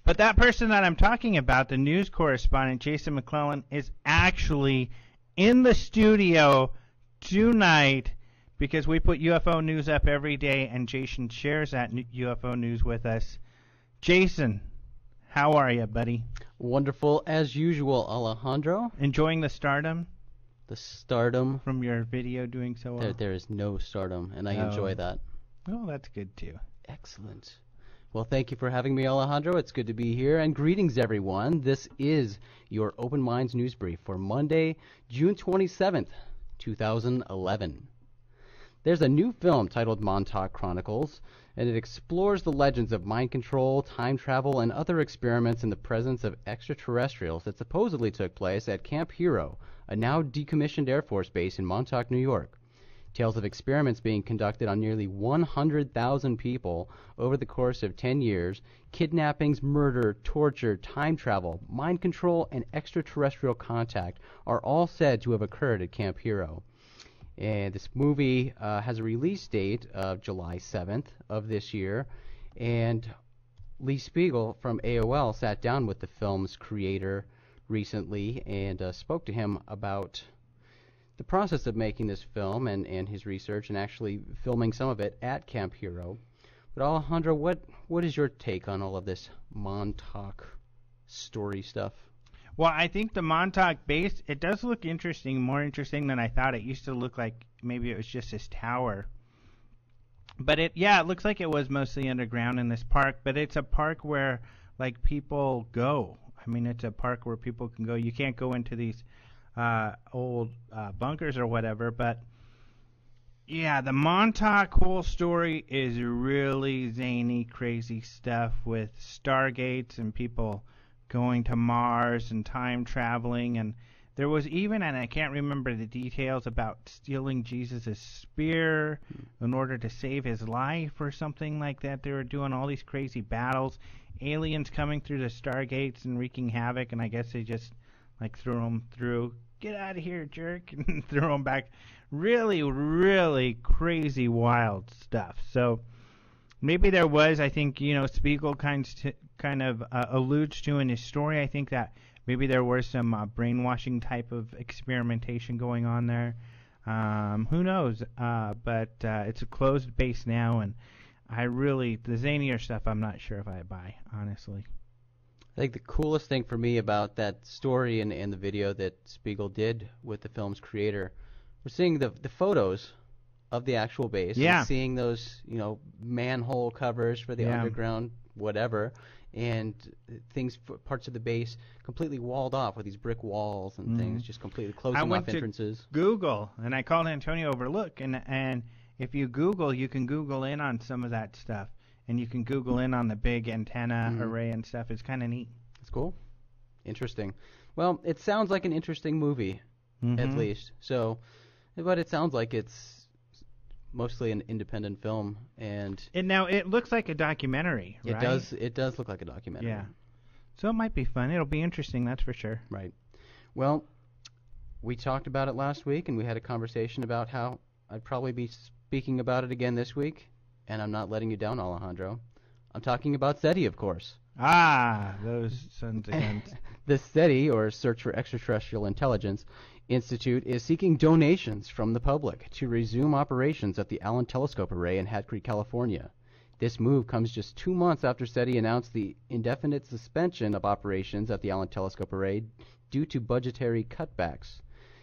But that person that I'm talking about, the news correspondent, Jason McClellan, is actually in the studio tonight because we put UFO news up every day, and Jason shares that UFO news with us. Jason, how are you, buddy? Wonderful as usual, Alejandro. Enjoying the stardom? The stardom? From your video doing so well? There is no stardom, and I enjoy that. Oh, that's good too. Excellent. Well, thank you for having me, Alejandro. It's good to be here, and greetings, everyone. This is your Open Minds News Brief for Monday, June 27th, 2011. There's a new film titled Montauk Chronicles, and it explores the legends of mind control, time travel, and other experiments in the presence of extraterrestrials that supposedly took place at Camp Hero, a now decommissioned Air Force base in Montauk, New York. Tales of experiments being conducted on nearly 100,000 people over the course of 10 years, kidnappings, murder, torture, time travel, mind control, and extraterrestrial contact are all said to have occurred at Camp Hero. And this movie has a release date of July 7th of this year, and Lee Spiegel from AOL sat down with the film's creator recently and spoke to him about the process of making this film and his research and actually filming some of it at Camp Hero. But Alejandro, what is your take on all of this Montauk story stuff? Well, I think the Montauk base, it does look interesting, more interesting than I thought. It used to look like maybe it was just this tower. But it looks like it was mostly underground in this park, but it's a park where like people go. I mean, it's a park where people can go. You can't go into these old bunkers or whatever, but yeah, the Montauk whole story is really zany, crazy stuff with stargates and people going to Mars and time traveling, and there was even, and I can't remember the details, about stealing Jesus' spear in order to save his life or something like that. They were doing all these crazy battles, aliens coming through the stargates and wreaking havoc, and I guess they just like threw them through. Get out of here, jerk, and threw them back. Really, really crazy, wild stuff. So maybe there was, I think, Spiegel kind of alludes to in his story, I think that maybe there were some brainwashing type of experimentation going on there. Who knows? But it's a closed base now, and the zanier stuff, I'm not sure if I buy, honestly. I think the coolest thing for me about that story and the video that Spiegel did with the film's creator, we're seeing the photos of the actual base, and seeing those manhole covers for the underground whatever, and parts of the base completely walled off with these brick walls and things, just completely closing off entrances. Google, and I called Antonio over. Look, and if you Google, you can Google in on some of that stuff. And you can Google in on the big antenna array and stuff. It's kind of neat. It's cool. Interesting. Well, it sounds like an interesting movie, at least. So, but it sounds like it's mostly an independent film, and now it looks like a documentary, right? It does look like a documentary. Yeah. So it might be fun. It'll be interesting, that's for sure. Right. Well, we talked about it last week, and we had a conversation about how I'd probably be speaking about it again this week. And I'm not letting you down, Alejandro. I'm talking about SETI, of course. Those sons of guns. The SETI, or Search for Extraterrestrial Intelligence Institute, is seeking donations from the public to resume operations at the Allen Telescope Array in Hat Creek, California. This move comes just 2 months after SETI announced the indefinite suspension of operations at the Allen Telescope Array due to budgetary cutbacks.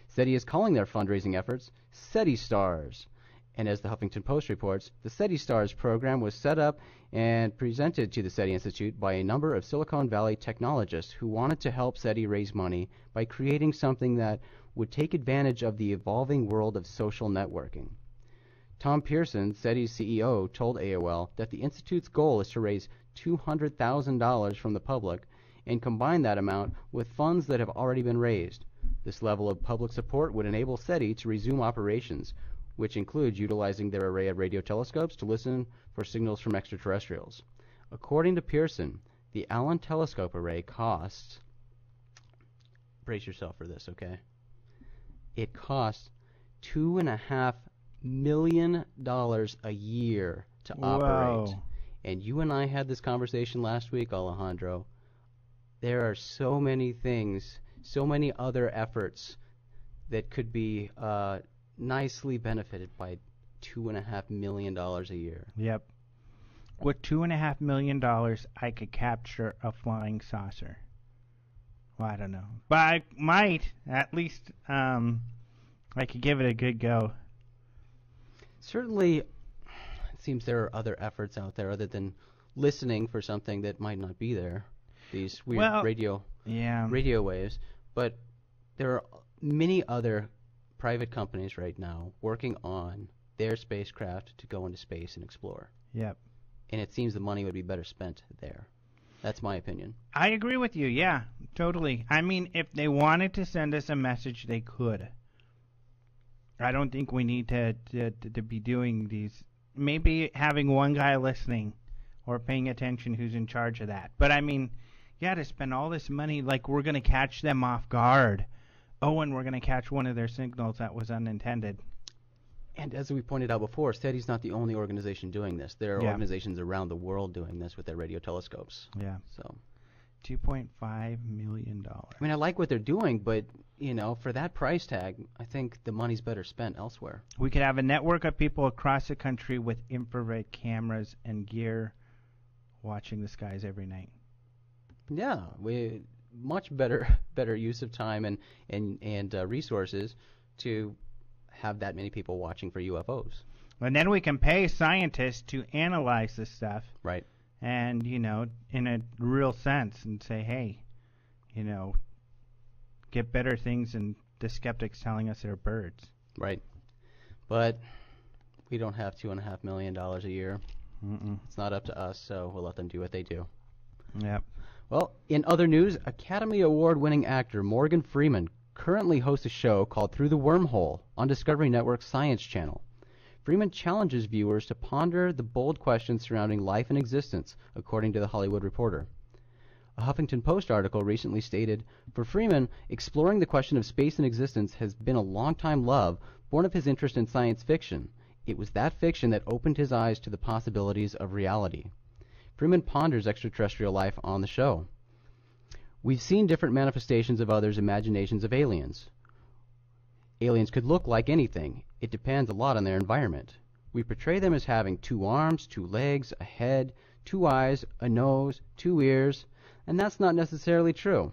SETI is calling their fundraising efforts SETI Stars. And as the Huffington Post reports, the SETI Stars program was set up and presented to the SETI Institute by a number of Silicon Valley technologists who wanted to help SETI raise money by creating something that would take advantage of the evolving world of social networking. Tom Pearson, SETI's CEO, told AOL that the Institute's goal is to raise $200,000 from the public and combine that amount with funds that have already been raised. This level of public support would enable SETI to resume operations, which includes utilizing their array of radio telescopes to listen for signals from extraterrestrials. According to Pearson, the Allen Telescope Array costs, brace yourself for this, okay? It costs $2.5 million a year to operate. And you and I had this conversation last week, Alejandro. there are so many things, so many other efforts that could be nicely benefited by $2.5 million a year. Yep. With $2.5 million, I could capture a flying saucer. Well, I don't know, but I might at least. I could give it a good go. Certainly, it seems there are other efforts out there other than listening for something that might not be there. These weird radio waves, but there are many other private companies right now working on their spacecraft to go into space and explore. Yep. And it seems the money would be better spent there. That's my opinion. I agree with you. Yeah, totally. I mean, if they wanted to send us a message, they could. I don't think we need to be doing these. Maybe having one guy listening or paying attention who's in charge of that. But I mean, yeah, to spend all this money, like we're going to catch them off guard. Oh, and we're going to catch one of their signals that was unintended. And as we pointed out before, SETI's not the only organization doing this. There are organizations around the world doing this with their radio telescopes. Yeah. So, $2.5 million. I mean, I like what they're doing, but, you know, for that price tag, I think the money's better spent elsewhere. We could have a network of people across the country with infrared cameras and gear watching the skies every night. Yeah, much better use of time and resources to have that many people watching for UFOs. And then we can pay scientists to analyze this stuff. Right. And, you know, in a real sense, and say, hey, you know, get better things than the skeptics telling us they're birds. Right. But we don't have $2.5 million a year. It's not up to us, so we'll let them do what they do. Yep. Well, in other news, Academy Award-winning actor Morgan Freeman currently hosts a show called Through the Wormhole on Discovery Network's Science Channel. Freeman challenges viewers to ponder the bold questions surrounding life and existence, according to The Hollywood Reporter. A Huffington Post article recently stated, for Freeman, exploring the question of space and existence has been a long-time love, born of his interest in science fiction. It was that fiction that opened his eyes to the possibilities of reality. Freeman ponders extraterrestrial life on the show. We've seen different manifestations of others' imaginations of aliens. Aliens could look like anything. It depends a lot on their environment. We portray them as having 2 arms, 2 legs, a head, 2 eyes, a nose, 2 ears, and that's not necessarily true.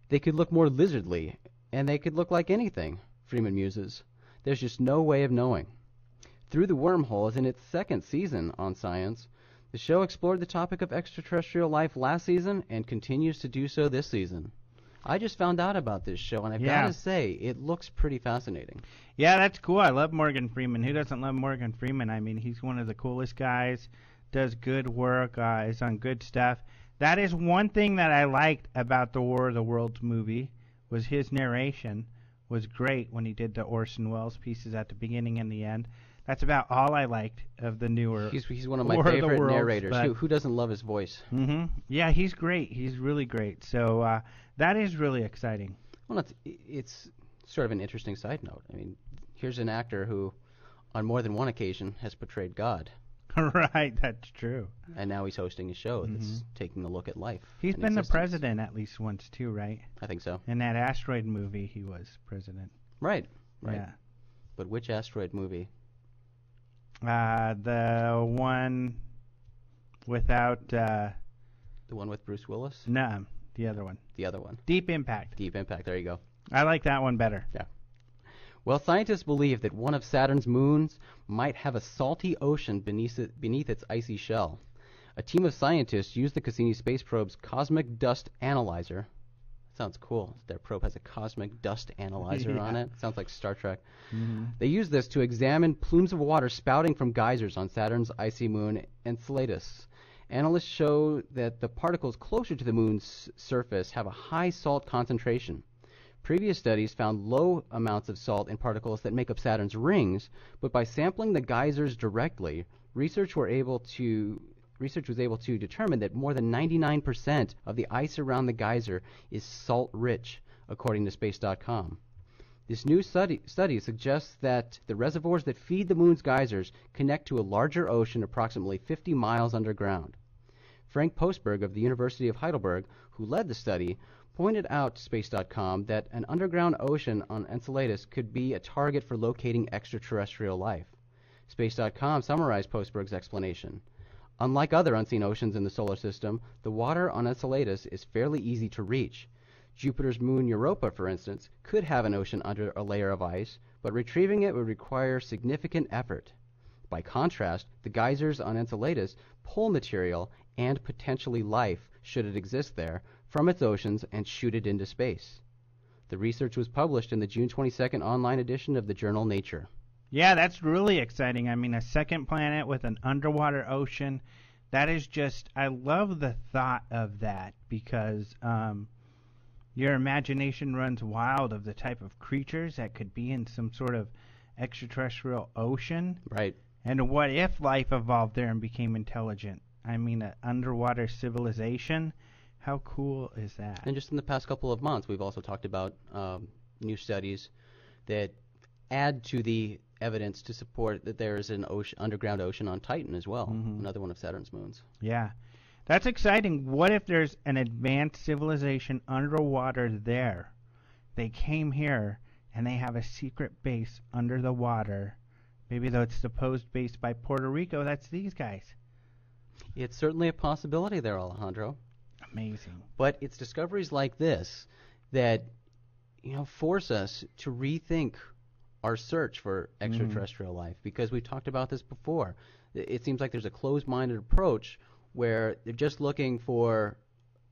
They could look more lizardly, and they could look like anything, Freeman muses. There's just no way of knowing. Through the Wormhole is in its 2nd season on Science. The show explored the topic of extraterrestrial life last season and continues to do so this season. I just found out about this show, and I've got to say, it looks pretty fascinating. Yeah, that's cool. I love Morgan Freeman. Who doesn't love Morgan Freeman? I mean, he's one of the coolest guys, does good work, is on good stuff. That is one thing that I liked about the War of the Worlds movie, was his narration was great when he did the Orson Welles pieces at the beginning and the end. That's about all I liked of the newer. He's one of my favorite narrators. Who doesn't love his voice? Yeah, he's great. He's really great. So that is really exciting. Well, it's sort of an interesting side note. I mean, here's an actor who, on more than one occasion, has portrayed God. Right, that's true. And now he's hosting a show that's taking a look at life. He's been the president at least once too, right? I think so. In that asteroid movie, he was president. Right. Yeah. But which asteroid movie? The one without... the one with Bruce Willis? No, the other one. The other one. Deep Impact. Deep Impact, there you go. I like that one better. Yeah. Well, scientists believe that one of Saturn's moons might have a salty ocean beneath its icy shell. A team of scientists used the Cassini space probe's cosmic dust analyzer. Sounds cool. Their probe has a cosmic dust analyzer on it. Sounds like Star Trek. They used this to examine plumes of water spouting from geysers on Saturn's icy moon Enceladus. Analysts show that the particles closer to the moon's surface have a high salt concentration. Previous studies found low amounts of salt in particles that make up Saturn's rings, but by sampling the geysers directly, research was able to determine that more than 99% of the ice around the geyser is salt-rich, according to Space.com. This new study suggests that the reservoirs that feed the moon's geysers connect to a larger ocean approximately 50 miles underground. Frank Postberg of the University of Heidelberg, who led the study, pointed out to Space.com that an underground ocean on Enceladus could be a target for locating extraterrestrial life. Space.com summarized Postberg's explanation. Unlike other unseen oceans in the solar system, the water on Enceladus is fairly easy to reach. Jupiter's moon Europa, for instance, could have an ocean under a layer of ice, but retrieving it would require significant effort. By contrast, the geysers on Enceladus pull material and potentially life, should it exist there, from its oceans and shoot it into space. The research was published in the June 22nd online edition of the journal Nature. Yeah, that's really exciting. I mean, a second planet with an underwater ocean. That is just, I love the thought of that because your imagination runs wild of the type of creatures that could be in some sort of extraterrestrial ocean. Right. And what if life evolved there and became intelligent? I mean, an underwater civilization. How cool is that? And just in the past couple of months, we've also talked about new studies that add to the evidence to support that there is an underground ocean on Titan as well, another one of Saturn's moons. Yeah. That's exciting. What if there's an advanced civilization underwater there? They came here and they have a secret base under the water. Maybe though it's supposed base by Puerto Rico, that's these guys. It's certainly a possibility there, Alejandro. Amazing. But it's discoveries like this that, force us to rethink our search for extraterrestrial life, because we've talked about this before. It seems like there's a closed-minded approach where they're just looking for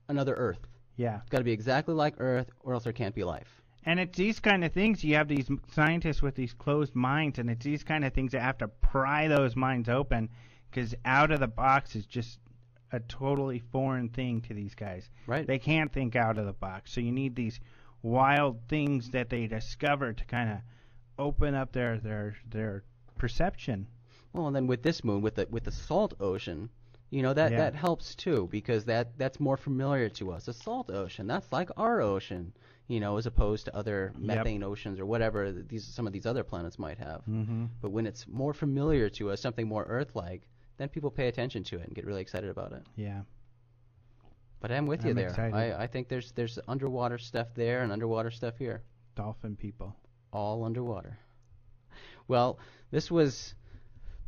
another Earth. Yeah. It's got to be exactly like Earth, or else there can't be life. And it's these kind of things, you have these scientists with these closed minds, and it's these kind of things that have to pry those minds open, because out of the box is just a totally foreign thing to these guys. Right. They can't think out of the box. So you need these wild things that they discover to kind of open up their perception. Well, and then with this moon, with the salt ocean, that helps too, because that's more familiar to us. A salt ocean, that's like our ocean, as opposed to other methane oceans or whatever some of these other planets might have. But when it's more familiar to us, something more Earth-like, then people pay attention to it and get really excited about it. Yeah. But I'm with you there. Excited. I think there's underwater stuff there and underwater stuff here. Dolphin people. All underwater. Well, this was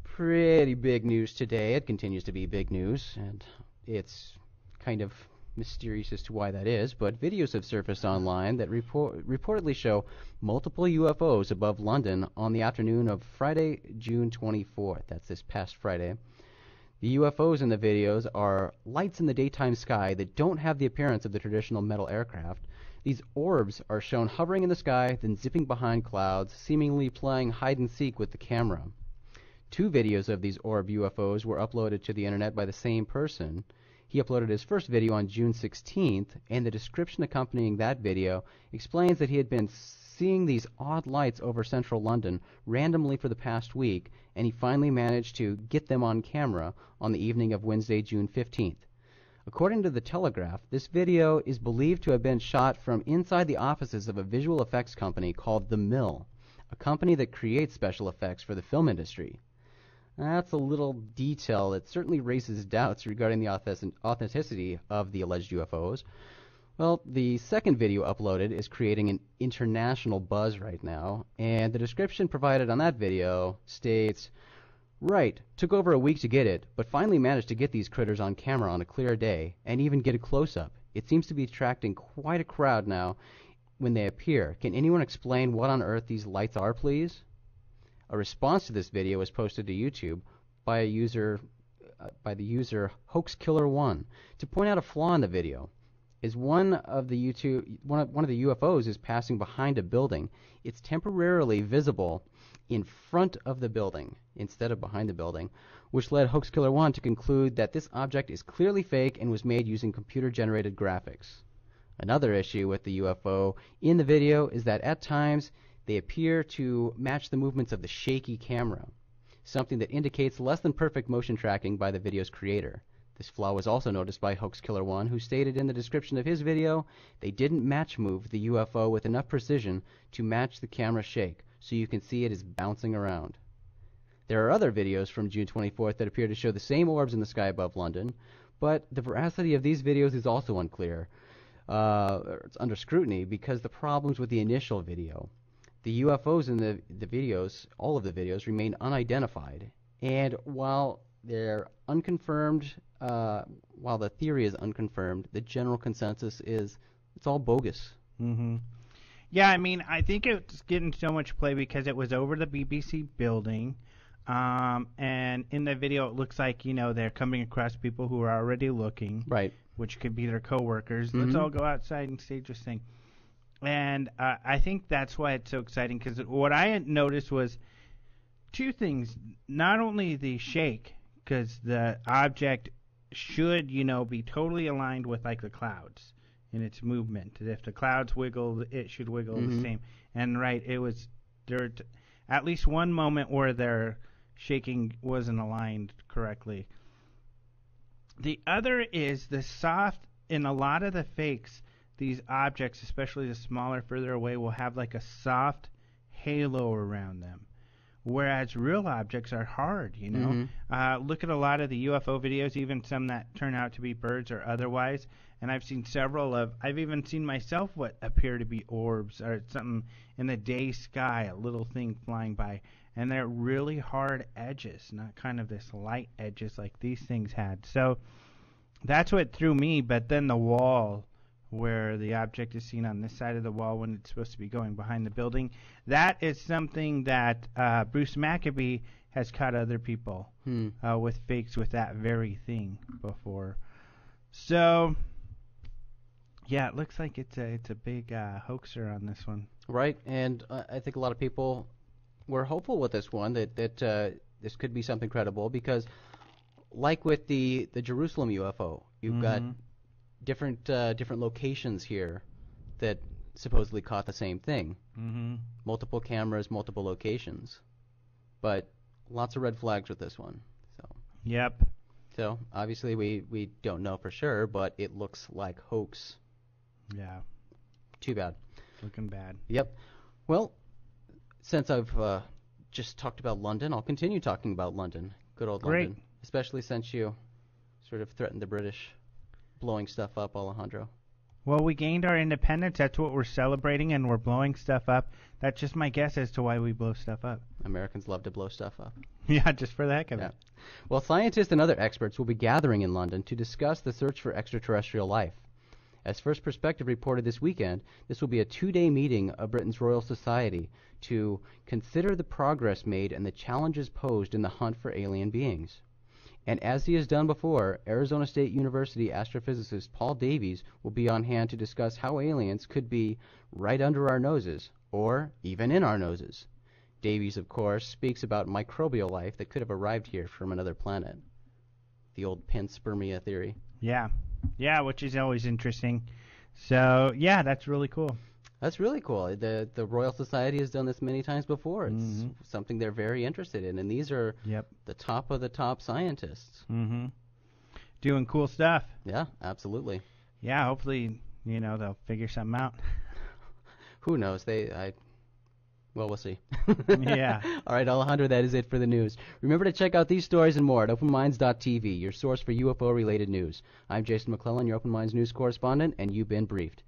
pretty big news today. It continues to be big news, and it's kind of mysterious as to why that is, but videos have surfaced online that reportedly show multiple UFOs above London on the afternoon of Friday, June 24th. That's this past Friday. The UFOs in the videos are lights in the daytime sky that don't have the appearance of the traditional metal aircraft. These orbs are shown hovering in the sky, then zipping behind clouds, seemingly playing hide-and-seek with the camera. 2 videos of these orb UFOs were uploaded to the internet by the same person. He uploaded his first video on June 16th, and the description accompanying that video explains that he had been seeing these odd lights over central London randomly for the past week, and he finally managed to get them on camera on the evening of Wednesday, June 15th. According to The Telegraph, this video is believed to have been shot from inside the offices of a visual effects company called The Mill, a company that creates special effects for the film industry. That's a little detail that certainly raises doubts regarding the authenticity of the alleged UFOs. Well, the second video uploaded is creating an international buzz right now, and the description provided on that video states, "Right, took over a week to get it, but finally managed to get these critters on camera on a clear day, and even get a close-up. It seems to be attracting quite a crowd now when they appear. Can anyone explain what on earth these lights are, please?" A response to this video was posted to YouTube by the user HoaxKiller1 to point out a flaw in the video. As one of the UFOs is passing behind a building, it's temporarily visible in front of the building instead of behind the building, which led HoaxKiller1 to conclude that this object is clearly fake and was made using computer-generated graphics. Another issue with the UFO in the video is that at times they appear to match the movements of the shaky camera, something that indicates less than perfect motion tracking by the video's creator. This flaw was also noticed by HoaxKiller1, who stated in the description of his video, "They didn't match move the UFO with enough precision to match the camera shake, so you can see it is bouncing around." There are other videos from June 24th that appear to show the same orbs in the sky above London, But the veracity of these videos is also unclear. It's under scrutiny because the problems with the initial video. The UFOs in the videos, all of the videos, remain unidentified. And while they're unconfirmed, while the theory is unconfirmed, the general consensus is it's all bogus. Mm-hmm. Yeah, I mean, I think it's getting so much play because it was over the BBC building. And in the video, it looks like, they're coming across people who are already looking. Right. Which could be their coworkers. Mm-hmm. Let's all go outside and stage this thing. And I think that's why it's so exciting, because what I had noticed was two things. Not only the shake, because the object should, be totally aligned with, like, the clouds in its movement. If the clouds wiggle, it should wiggle the same. And, right, there at least one moment where their shaking wasn't aligned correctly. The other is the soft, in a lot of the fakes, these objects, especially the smaller, further away, will have like a soft halo around them. Whereas real objects are hard, Look at a lot of the UFO videos, even some that turn out to be birds or otherwise. And I've seen I've even seen myself what appear to be orbs or something in the day sky, a little thing flying by. And they're really hard edges, not kind of this light edges like these things had. So that's what threw me. But then the wall, where the object is seen on this side of the wall when it's supposed to be going behind the building, that is something that Bruce Maccabee has caught other people with fakes with that very thing before. So, yeah, it looks like it's a big hoaxer on this one. Right, and I think a lot of people were hopeful with this one that this could be something credible because, like with the Jerusalem UFO, you've got different locations here that supposedly caught the same thing. Multiple cameras, multiple locations, but lots of red flags with this one. So. Yep. So obviously we don't know for sure, but it looks like hoax. Yeah. Too bad. Looking bad. Yep. Well, since I've just talked about London, I'll continue talking about London. Good old Great. London. Especially since you sort of threatened the British blowing stuff up, Alejandro. Well, we gained our independence. That's what we're celebrating, and we're blowing stuff up. That's just my guess as to why we blow stuff up. Americans love to blow stuff up. Yeah, just for the heck of it. Well, scientists and other experts will be gathering in London to discuss the search for extraterrestrial life. As First Perspective reported this weekend, this will be a 2-day meeting of Britain's Royal Society to consider the progress made and the challenges posed in the hunt for alien beings. And as he has done before, Arizona State University astrophysicist Paul Davies will be on hand to discuss how aliens could be right under our noses, or even in our noses. Davies, of course, speaks about microbial life that could have arrived here from another planet. The old panspermia theory. Yeah, which is always interesting. So, yeah, that's really cool. That's really cool. The Royal Society has done this many times before. It's something they're very interested in, and these are the top of the top scientists. Doing cool stuff. Yeah, absolutely. Yeah, hopefully, they'll figure something out. Who knows? Well, we'll see. Yeah. All right, Alejandro, that is it for the news. Remember to check out these stories and more at openminds.tv, your source for UFO-related news. I'm Jason McClellan, your Open Minds news correspondent, and you've been briefed.